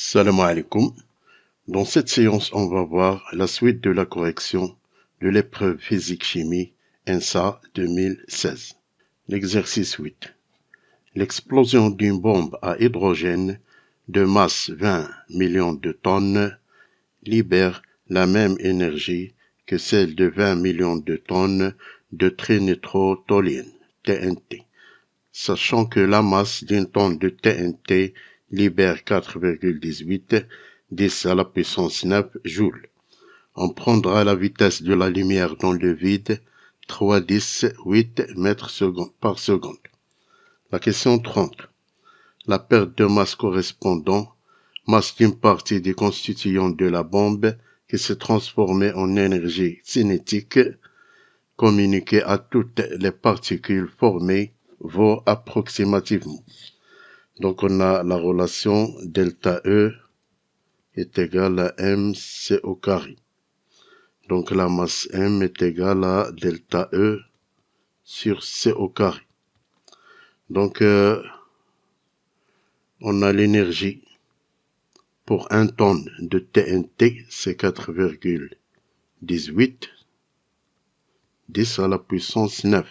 Salam alaikum. Dans cette séance, on va voir la suite de la correction de l'épreuve physique-chimie ENSA 2016. L'exercice 8. L'explosion d'une bombe à hydrogène de masse 20 millions de tonnes libère la même énergie que celle de 20 millions de tonnes de trinitrotoluène, TNT. Sachant que la masse d'une tonne de TNT libère 4,18 10 à la puissance 9 joules. On prendra la vitesse de la lumière dans le vide, 3,8 mètres par seconde. La question 30. La perte de masse correspondant, masse d'une partie des constituants de la bombe qui s'est transformée en énergie cinétique, communiquée à toutes les particules formées, vaut approximativement. Donc on a la relation delta E est égale à mc au carré. Donc la masse m est égale à delta E sur c au carré. Donc on a l'énergie pour 1 tonne de TNT, c'est 4,18 10 à la puissance 9.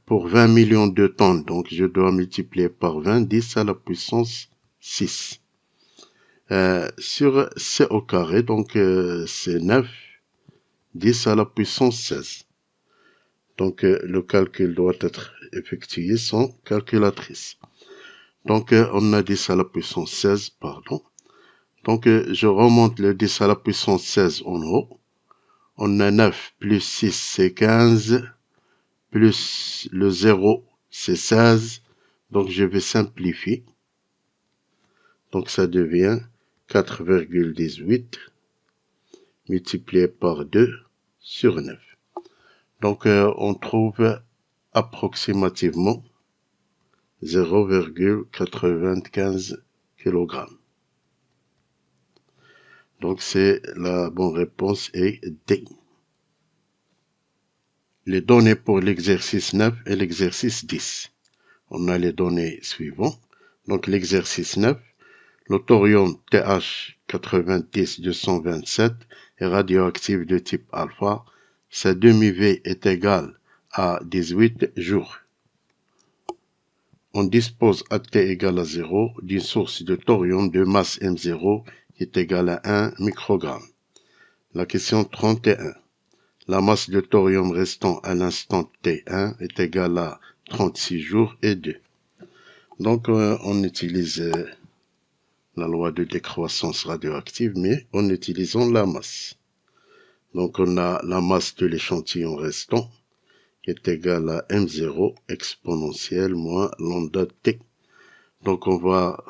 Pour 20 millions de tonnes, donc je dois multiplier par 20, 10 à la puissance 6. Sur c au carré, donc c'est 9, 10 à la puissance 16. Donc le calcul doit être effectué sans calculatrice. Donc on a 10 à la puissance 16, pardon. Donc je remonte le 10 à la puissance 16 en haut. On a 9 plus 6, c'est 15. Plus le 0, c'est 16. Donc, je vais simplifier. Donc, ça devient 4,18 multiplié par 2 sur 9. Donc, on trouve approximativement 0,95 kg. Donc, c'est la bonne réponse est D. Les données pour l'exercice 9 et l'exercice 10. On a les données suivantes. Donc l'exercice 9, le thorium TH90-227 est radioactif de type alpha. Sa demi-V est égale à 18 jours. On dispose à T égale à 0 d'une source de thorium de masse M0 qui est égale à 1 microgramme. La question 31. La masse de thorium restant à l'instant T1 est égale à 36 jours et 2. Donc, on utilise la loi de décroissance radioactive, mais en utilisant la masse. Donc, on a la masse de l'échantillon restant qui est égale à M0 exponentielle moins lambda T. Donc, on va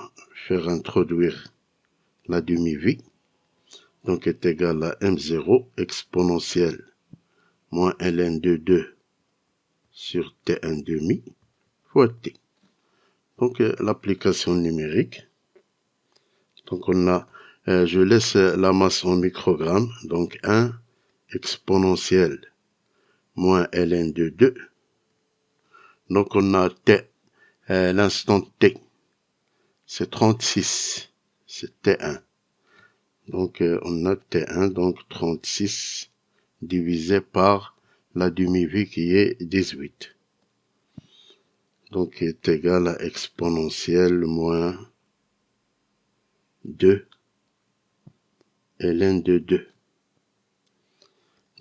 faire introduire la demi-V. Donc, est égale à M0 exponentielle moins ln de 2 sur T1 demi fois T. Donc, l'application numérique. Donc, on a, je laisse la masse en microgrammes. Donc, 1 exponentielle moins ln de 2. Donc, on a T, l'instant T. C'est 36. C'est T1. Donc, on a T1, donc 36 divisé par la demi-V qui est 18. Donc, est égal à exponentielle moins 2 ln de 2.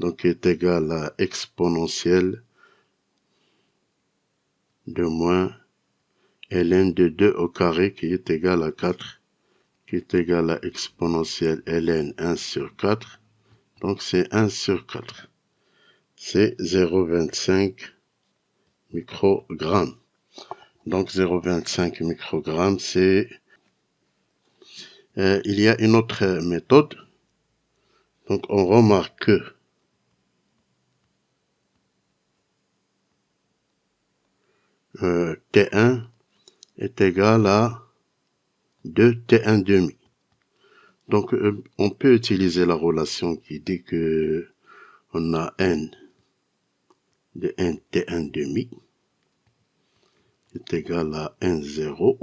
Donc, est égal à exponentielle de moins ln de 2 au carré qui est égal à 4, qui est égal à exponentielle ln 1 sur 4. Donc, c'est 1 sur 4. C'est 0,25 microgrammes. Donc, 0,25 microgrammes, c'est... il y a une autre méthode. Donc, on remarque que T1 est égal à 2 T1 demi. Donc, on peut utiliser la relation qui dit que on a N de N T1 demi est égal à N0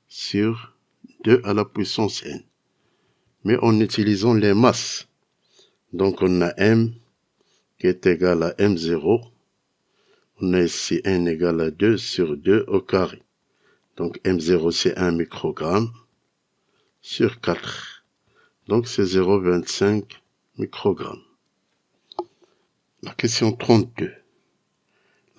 sur 2 à la puissance n, mais en utilisant les masses. Donc on a m qui est égal à m0, on a ici n égal à 2 sur 2 au carré. Donc m0 c'est 1 microgramme sur 4. Donc c'est 0,25 microgrammes. La question 32.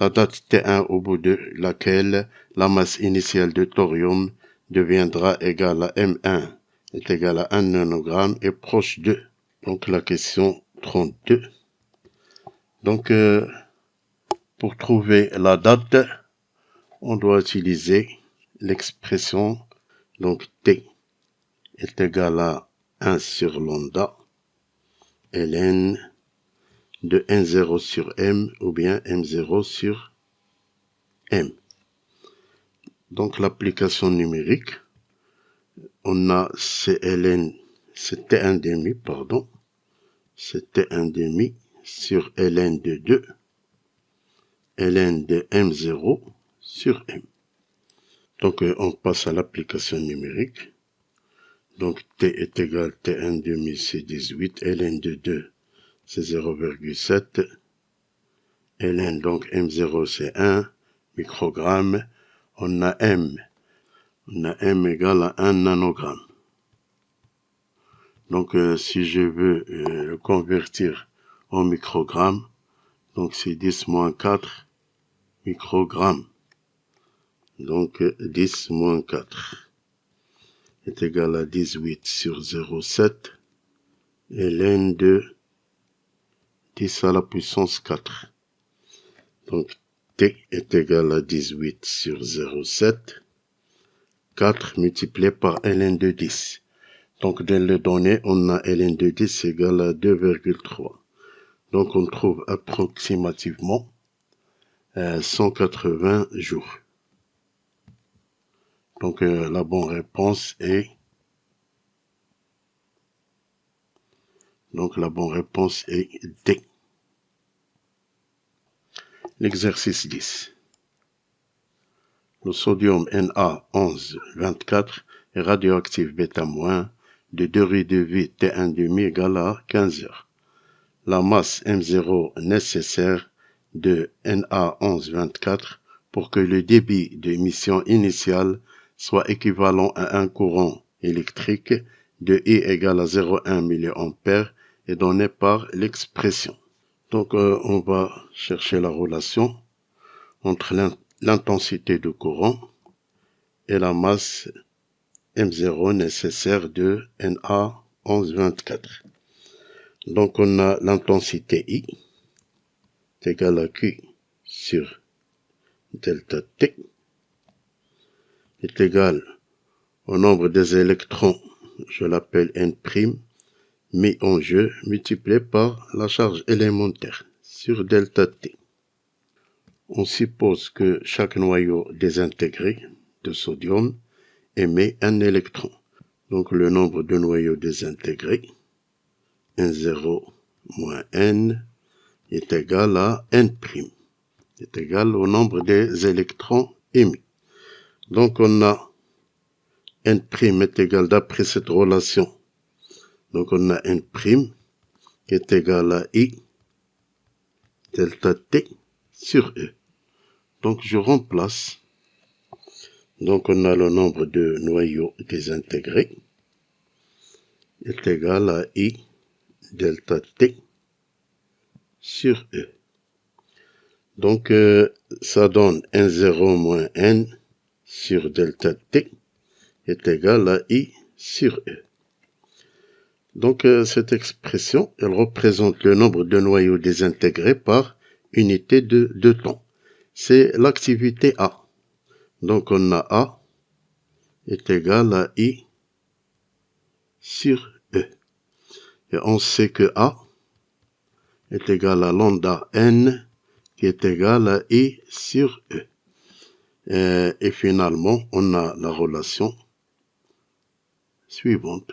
La date T1 au bout de laquelle la masse initiale de thorium deviendra égale à M1 est égale à 1 nanogramme est proche de. Donc la question 32. Donc pour trouver la date, on doit utiliser l'expression donc T est égal à 1 sur lambda ln de n0 sur m ou bien m0 sur m. Donc l'application numérique, on a CLN, c'était un demi, pardon, c'était un demi sur ln de 2, ln de m0 sur m. Donc on passe à l'application numérique. Donc t est égal à t1 demi c'est 18, ln de 2 c'est 0,7, ln donc m0 c'est 1 microgramme, on a m égale à 1 nanogramme. Donc si je veux le convertir en microgramme, donc c'est 10 moins 4 microgrammes. Donc 10 moins 4 est égal à 18 sur 0,7, ln de 10 à la puissance 4. Donc t est égal à 18 sur 0,7, 4 multiplié par ln de 10. Donc dans les données, on a ln de 10 égale à 2,3. Donc on trouve approximativement 180 jours. Donc la bonne réponse est D. L'exercice 10. Le sodium Na1124 est radioactif β- de durée de vie T1,5 égale à 15 heures. La masse M0 nécessaire de Na1124 pour que le débit d'émission initial soit équivalent à un courant électrique de I égale à 0,1 mA est donné par l'expression. Donc on va chercher la relation entre l'intensité de courant et la masse M0 nécessaire de Na1124. Donc on a l'intensité I est égale à Q sur delta T est égal au nombre des électrons, je l'appelle N', mis en jeu, multiplié par la charge élémentaire sur delta T. On suppose que chaque noyau désintégré de sodium émet un électron. Donc le nombre de noyaux désintégrés, N0 moins N, est égal à N', est égal au nombre des électrons émis. Donc on a N' est égal, d'après cette relation, donc on a N' qui est égal à I delta T sur E. Donc je remplace. Donc on a le nombre de noyaux désintégrés est égal à I delta T sur E. Donc ça donne N0 moins N sur delta T est égal à I sur E. Donc cette expression, elle représente le nombre de noyaux désintégrés par unité de temps. C'est l'activité A. Donc on a A est égal à I sur E. Et on sait que A est égal à lambda N qui est égal à I sur E. Et finalement, on a la relation suivante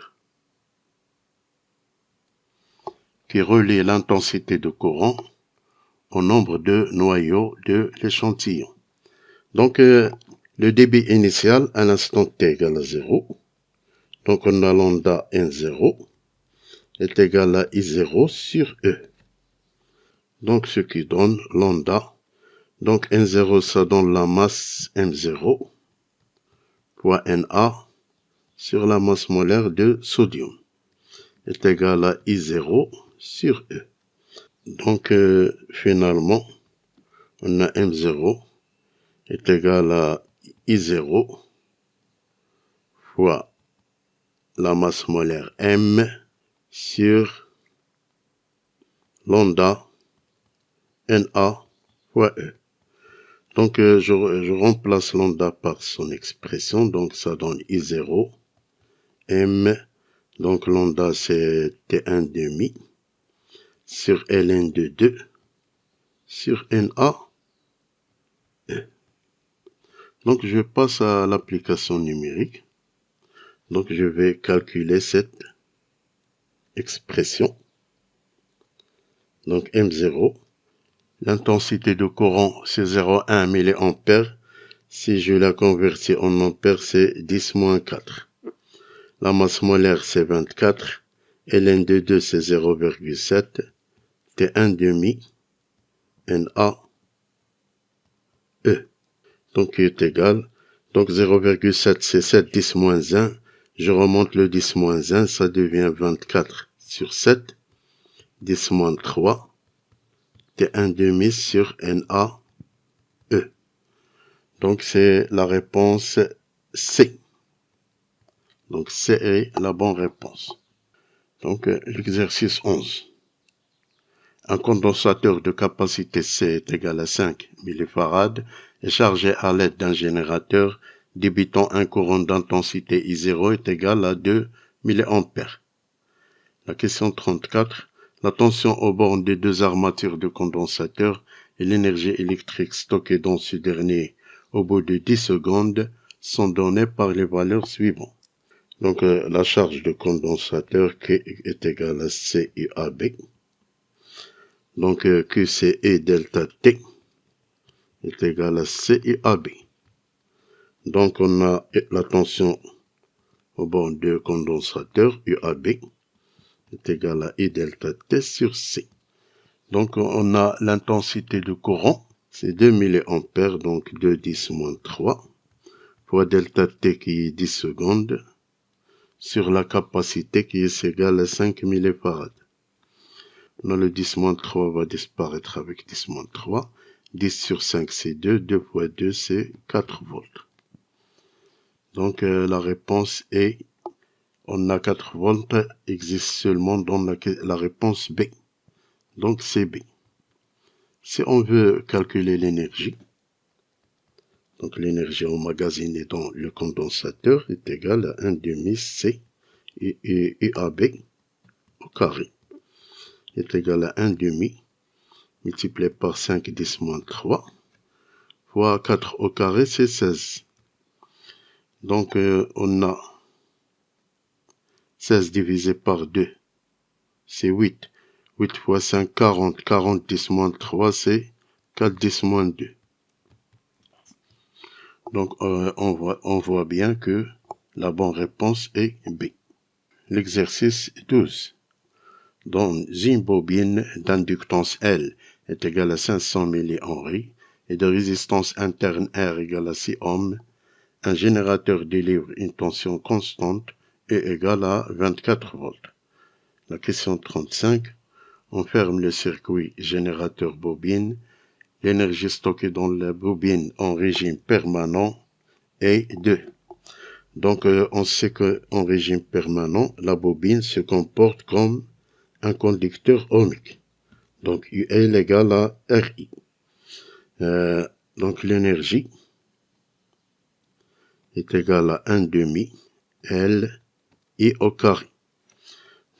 qui relie l'intensité de courant au nombre de noyaux de l'échantillon. Donc, le débit initial à l'instant t égale à 0, Donc on a lambda N0 est égal à I0 sur E. Donc ce qui donne lambda. Donc N0 ça donne la masse M0 fois Na sur la masse molaire de sodium est égal à I0 sur E. Donc finalement on a M0 est égal à I0 fois la masse molaire M sur lambda Na fois E. Donc je remplace lambda par son expression, donc ça donne I0 M, donc lambda c'est T1 demi sur ln de 2 sur Na E. Donc je passe à l'application numérique. Donc je vais calculer cette expression. Donc M0, l'intensité de courant c'est 0,1 mA. Si je la convertis en ampères, c'est 10-4. La masse molaire c'est 24. ln de 2 c'est 0,7. T1 demi Na E. Donc qui est égal. Donc 0,7 c'est 7 10-1. Je remonte le 10-1, ça devient 24 sur 7. 10-3. T1 demi sur Na E. Donc c'est la réponse C. Donc C est la bonne réponse. Donc l'exercice 11. Un condensateur de capacité C est égal à 5 mF est chargé à l'aide d'un générateur débitant un courant d'intensité I0 est égal à 2 mA. La question 34. La tension aux bornes des deux armatures de condensateur et l'énergie électrique stockée dans ce dernier au bout de 10 secondes sont données par les valeurs suivantes. Donc la charge de condensateur Q est égale à CIAB. Donc QCE delta T est égal à CIAB. Donc on a la tension au bord de condensateur UAB est égal à I delta T sur C. Donc on a l'intensité de courant, c'est 2 mA, donc 2 10-3, fois delta T qui est 10 secondes, sur la capacité qui est égale à 5 mF. Là, le 10-3 va disparaître avec 10-3. 10 sur 5, c'est 2. 2 fois 2, c'est 4 volts. Donc, la réponse est, on a 4 volts, existe seulement dans la réponse B. Donc, c'est B. Si on veut calculer l'énergie, donc l'énergie emmagasinée dans le condensateur est égale à 1 demi C UAB au carré est égal à 1 demi multiplié par 5 10-3 fois 4 au carré, c'est 16. Donc on a 16 divisé par 2, c'est 8. 8 fois 5, 40. 40 10-3, c'est 4 10-2. Donc on voit bien que la bonne réponse est B. L'exercice 12. Dans une bobine d'inductance L est égale à 500 mH et de résistance interne R égale à 6 ohms, un générateur délivre une tension constante E égale à 24 volts. La question 35. On ferme le circuit générateur bobine. L'énergie stockée dans la bobine en régime permanent est 2. Donc on sait qu'en régime permanent, la bobine se comporte comme un conducteur ohmique. Donc U est égal à RI. Donc l'énergie est égale à 1 demi L I au carré.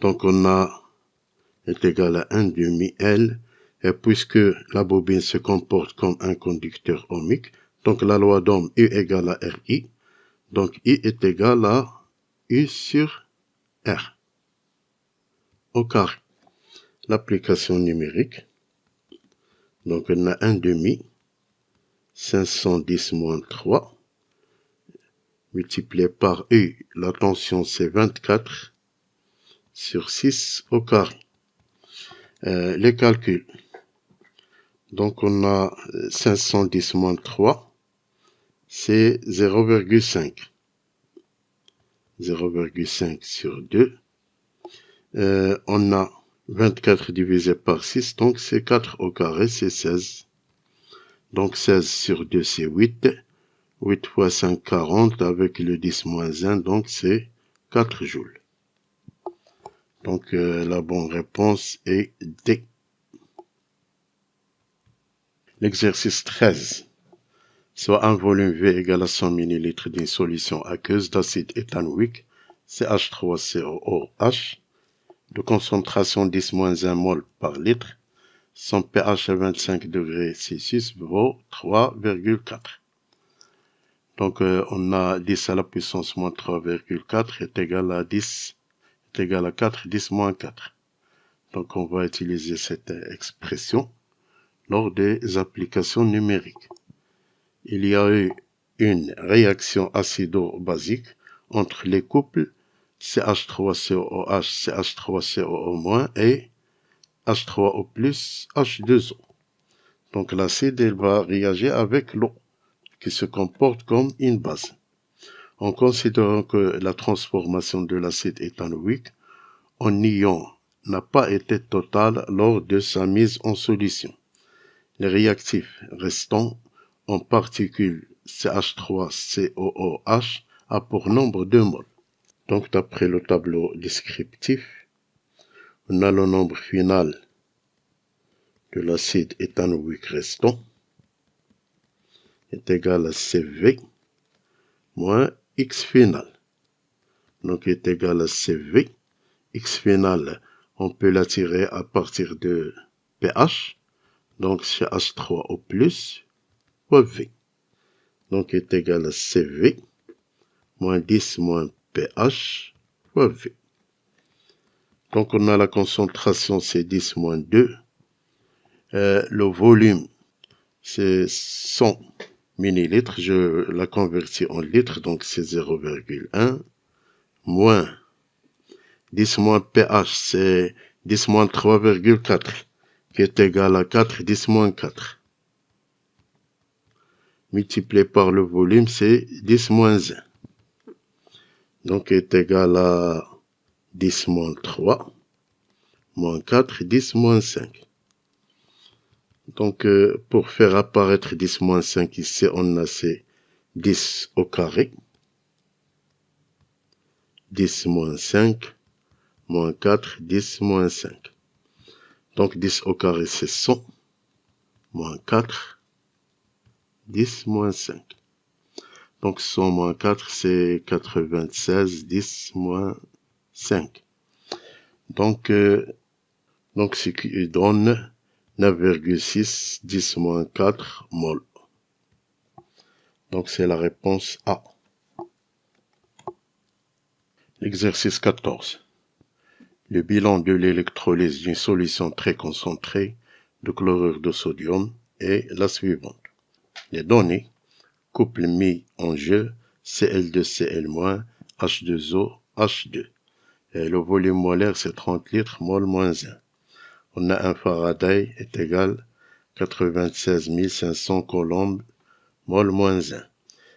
Donc on a est égal à 1 demi L, et puisque la bobine se comporte comme un conducteur ohmique, donc la loi d'Ohm U égale à RI, donc I est égal à U sur R au carré. L'application numérique, donc on a 1 demi 510 moins 3 multiplié par U, la tension c'est 24 sur 6 au carré. Les calculs. Donc on a 510 moins 3, c'est 0,5. 0,5 sur 2. On a 24 divisé par 6, donc c'est 4 au carré, c'est 16. Donc 16 sur 2, c'est 8. 8 fois 5, 40, avec le 10 moins 1, donc c'est 4 joules. Donc la bonne réponse est D. L'exercice 13. Soit un volume V égale à 100 ml d'une solution aqueuse d'acide éthanoïque, CH3COOH, de concentration 10-1 mol par litre, son pH à 25 degrés C6 vaut 3,4. Donc on a 10 à la puissance moins 3,4 est égal à 10 est égal à 4, 10 moins 4. Donc on va utiliser cette expression lors des applications numériques. Il y a eu une réaction acido-basique entre les couples CH3COOH, CH3COO- et H3O+, H2O. Donc l'acide va réagir avec l'eau, qui se comporte comme une base. En considérant que la transformation de l'acide éthanoïque en ion n'a pas été totale lors de sa mise en solution, les réactifs restants, en particulier CH3COOH, a pour nombre 2 moles. Donc d'après le tableau descriptif, on a le nombre final de l'acide éthanoïque restant est égal à CV moins X final. Donc est égal à CV. X final, on peut l'attirer à partir de pH. Donc c'est H3O+, fois V. Donc est égal à CV moins 10 moins pH fois V. Donc on a la concentration, c'est 10 moins 2. Le volume, c'est 100 millilitres. Je la convertis en litres, donc c'est 0,1. Moins 10 moins pH, c'est 10 moins 3,4, qui est égal à 4, 10 moins 4. Multiplié par le volume, c'est 10 moins 1. Donc est égal à 10 moins 3, moins 4, 10 moins 5. Donc pour faire apparaître 10 moins 5 ici, on a ces 10 au carré. 10 moins 5, moins 4, 10 moins 5. Donc 10 au carré, c'est 100, moins 4, 10 moins 5. Donc 100 moins 4, c'est 96, 10 moins 5. Donc ce qui donne 9,6, 10 moins 4 mol. Donc c'est la réponse A. L'exercice 14. Le bilan de l'électrolyse d'une solution très concentrée de chlorure de sodium est la suivante. Les données, couple mis en jeu, Cl2Cl-, H2O, H2. Et le volume molaire, c'est 30 litres, mol moins 1. On a un Faraday est égal à 96 500 coulombs, mol moins 1.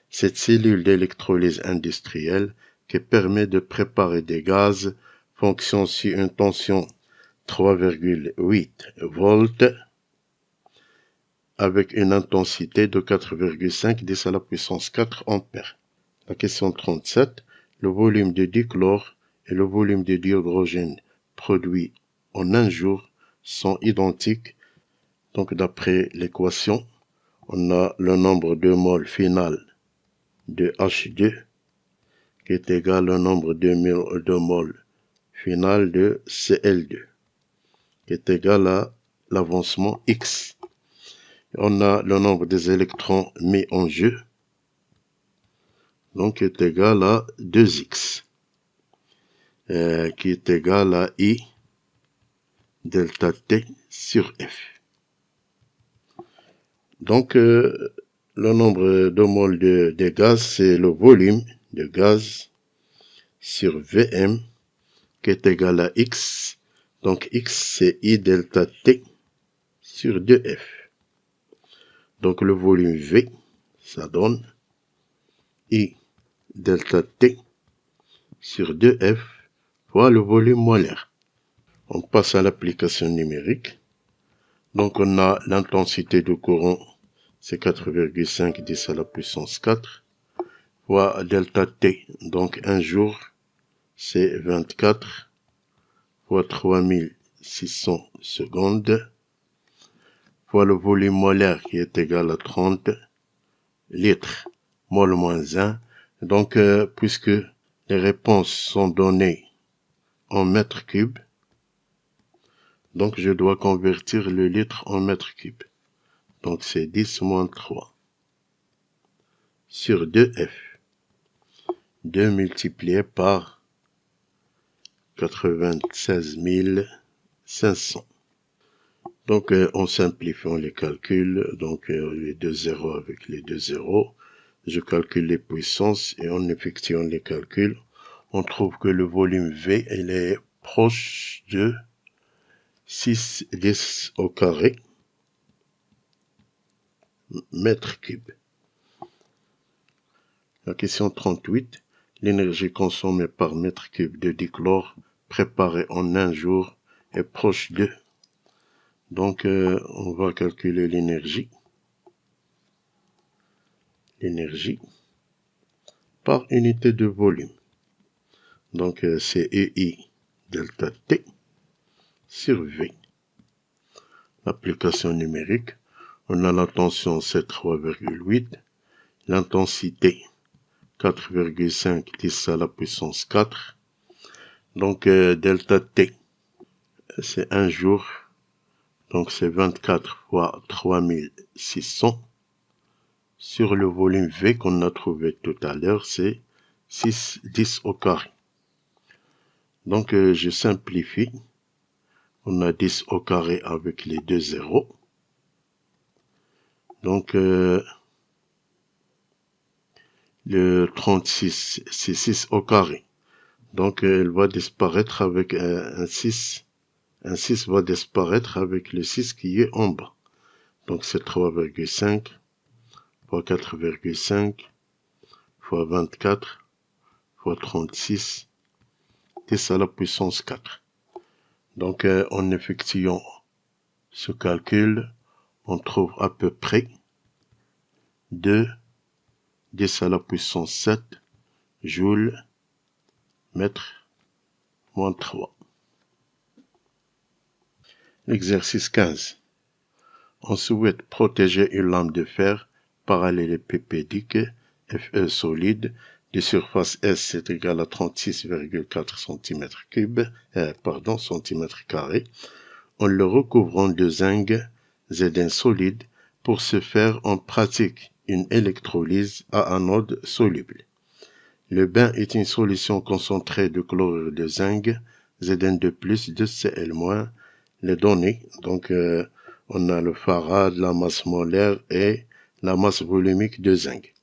Cette cellule d'électrolyse industrielle qui permet de préparer des gaz fonctionne sur une tension 3,8 volts avec une intensité de 4,5 10 à la puissance 4 ampères. La question 37. Le volume de dichlore et le volume de dihydrogène produits en un jour sont identiques. Donc d'après l'équation, on a le nombre de moles final de H2 qui est égal au nombre de moles final de Cl2 qui est égal à l'avancement X. On a le nombre des électrons mis en jeu, donc est égal à 2x, qui est égal à I delta T sur F. Donc le nombre de moles de gaz, c'est le volume de gaz sur Vm qui est égal à X. Donc X c'est I delta T sur 2F. Donc le volume V, ça donne I delta T sur 2F fois le volume molaire. On passe à l'application numérique. Donc on a l'intensité de courant, c'est 4,5 10 à la puissance 4 fois delta T. Donc un jour, c'est 24 fois 3600 secondes fois le volume molaire qui est égal à 30 litres, mol moins 1. Donc, puisque les réponses sont données en mètres cubes, donc je dois convertir le litre en mètres cubes. Donc, c'est 10 moins 3 sur 2F. 2 multiplié par 96 500. Donc, en simplifiant les calculs, donc les deux zéros avec les deux zéros, je calcule les puissances et en effectuant les calculs, on trouve que le volume V, il est proche de 6 10 au carré mètres cubes. La question 38, l'énergie consommée par mètre cube de dichlore préparé en un jour est proche de. Donc, on va calculer l'énergie. L'énergie par unité de volume. Donc, c'est EI delta T sur V. L'application numérique, on a la tension, c'est 3,8. L'intensité, 4,5 10 à la puissance 4. Donc, delta T, c'est un jour. Donc, c'est 24 fois 3600. Sur le volume V qu'on a trouvé tout à l'heure, c'est 6 10 au carré. Donc, je simplifie. On a 10 au carré avec les deux zéros. Donc, le 36, c'est 6 au carré. Donc, elle va disparaître avec un 6. Un 6 va disparaître avec le 6 qui est en bas. Donc, c'est 3,5 fois 4,5 fois 24 fois 36 10 à la puissance 4. Donc, en effectuant ce calcul, on trouve à peu près 2 10 à la puissance 7 joules mètre moins 3. Exercice 15. On souhaite protéger une lame de fer parallélépipédique Fe solide de surface S est égal à 36,4 cm3, en le recouvrant de zinc Zn solide. Pour ce faire, on pratique une électrolyse à anode soluble. Le bain est une solution concentrée de chlorure de zinc Zn2+, 2Cl-. Les données, donc on a le farad, la masse molaire et la masse volumique de zinc.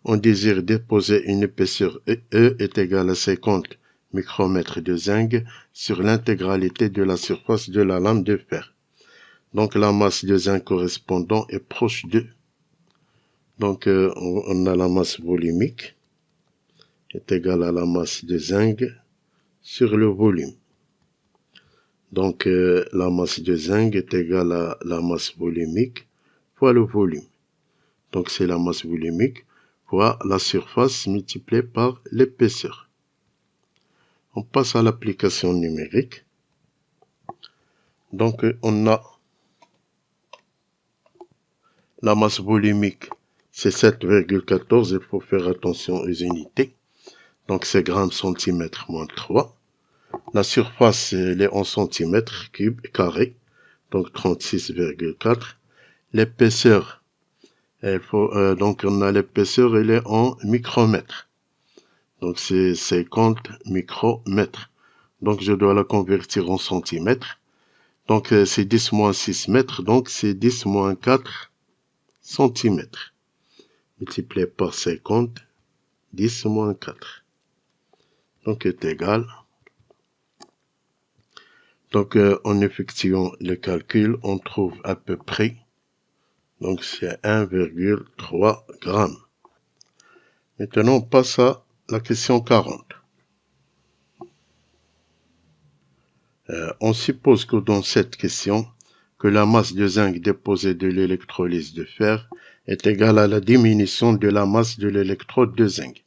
On désire déposer une épaisseur E est égale à 50 micromètres de zinc sur l'intégralité de la surface de la lame de fer. Donc la masse de zinc correspondant est proche de. Donc on a la masse volumique est égale à la masse de zinc sur le volume. Donc la masse de zinc est égale à la masse volumique fois le volume. Donc c'est la masse volumique fois la surface multipliée par l'épaisseur. On passe à l'application numérique. Donc on a la masse volumique, c'est 7,14. Il faut faire attention aux unités. Donc c'est grammes centimètres moins 3. La surface, elle est en centimètres cubes carrés. Donc 36,4. L'épaisseur, donc on a l'épaisseur, elle est en micromètres. Donc c'est 50 micromètres. Donc je dois la convertir en centimètres. Donc c'est 10 moins 6 mètres. Donc c'est 10 moins 4 centimètres. Multiplié par 50 10 moins 4. Donc est égal. Donc en effectuant le calcul, on trouve à peu près, donc c'est 1,3 g. Maintenant on passe à la question 40. On suppose que dans cette question, que la masse de zinc déposée de l'électrolyse de fer est égale à la diminution de la masse de l'électrode de zinc.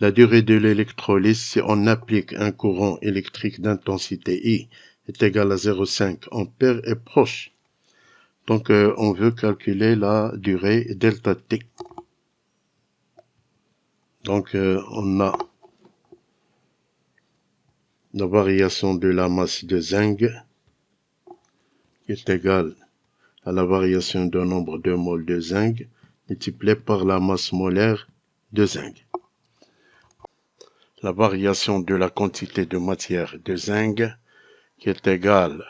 La durée de l'électrolyse, si on applique un courant électrique d'intensité I, est égale à 0,5 ampères, est proche. Donc on veut calculer la durée delta T. Donc on a la variation de la masse de zinc qui est égale à la variation du nombre de moles de zinc multiplié par la masse molaire de zinc. La variation de la quantité de matière de zinc qui est égale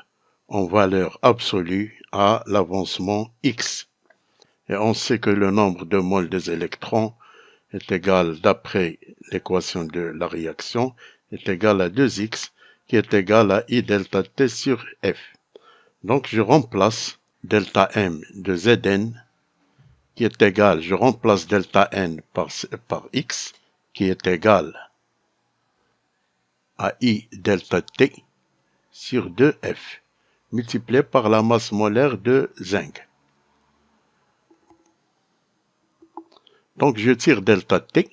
en valeur absolue à l'avancement x. Et on sait que le nombre de moles des électrons est égal, d'après l'équation de la réaction, est égal à 2x qui est égal à I delta T sur F. Donc je remplace delta M de Zn qui est égal, je remplace delta N par X qui est égal à I delta T sur 2F multiplié par la masse molaire de zinc. Donc je tire delta T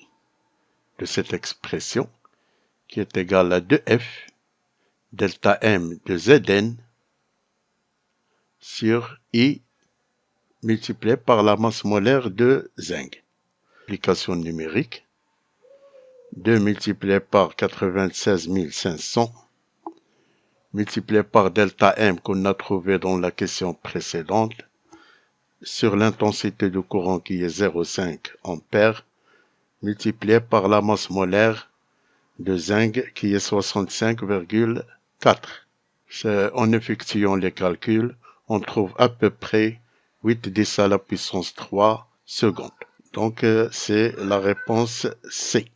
de cette expression qui est égale à 2F delta M de Zn sur I multiplié par la masse molaire de zinc. Application numérique. 2 multiplié par 96 500 multiplié par delta M qu'on a trouvé dans la question précédente sur l'intensité du courant qui est 0,5 ampères multiplié par la masse molaire de zinc qui est 65,4. En effectuant les calculs, on trouve à peu près 8 10 à la puissance 3 secondes. Donc c'est la réponse C.